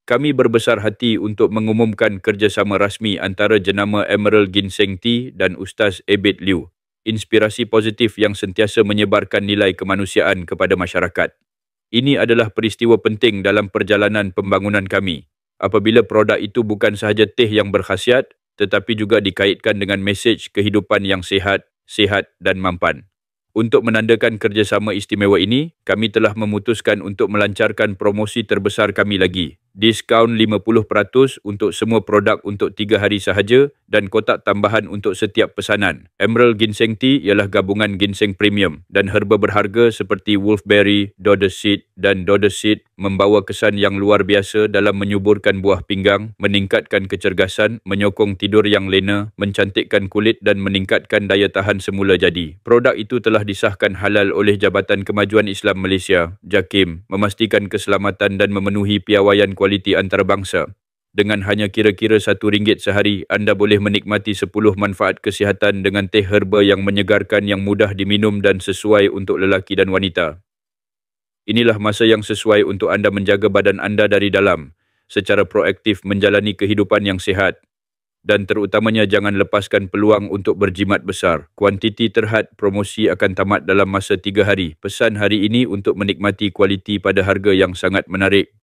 Kami berbesar hati untuk mengumumkan kerjasama rasmi antara jenama Emerald Ginseng Tea dan Ustaz Abid Liu. Inspirasi positif yang sentiasa menyebarkan nilai kemanusiaan kepada masyarakat. Ini adalah peristiwa penting dalam perjalanan pembangunan kami. Apabila produk itu bukan sahaja teh yang berkhasiat, tetapi juga dikaitkan dengan mesej kehidupan yang sihat dan mampan. Untuk menandakan kerjasama istimewa ini, kami telah memutuskan untuk melancarkan promosi terbesar kami lagi. Diskaun 50% untuk semua produk untuk 3 hari sahaja dan kotak tambahan untuk setiap pesanan. Emerald Ginseng Tea ialah gabungan ginseng premium dan herba berharga seperti wolfberry, dodder seed dan dodder seed membawa kesan yang luar biasa dalam menyuburkan buah pinggang, meningkatkan kecergasan, menyokong tidur yang lena, mencantikkan kulit dan meningkatkan daya tahan semula jadi. Produk itu telah disahkan halal oleh Jabatan Kemajuan Islam Malaysia, JAKIM, memastikan keselamatan dan memenuhi piawaian kualiti antarabangsa. Dengan hanya kira-kira RM1 sehari, anda boleh menikmati 10 manfaat kesihatan dengan teh herba yang menyegarkan yang mudah diminum dan sesuai untuk lelaki dan wanita. Inilah masa yang sesuai untuk anda menjaga badan anda dari dalam, secara proaktif menjalani kehidupan yang sihat. Dan terutamanya jangan lepaskan peluang untuk berjimat besar. Kuantiti terhad promosi akan tamat dalam masa 3 hari. Pesan hari ini untuk menikmati kualiti pada harga yang sangat menarik.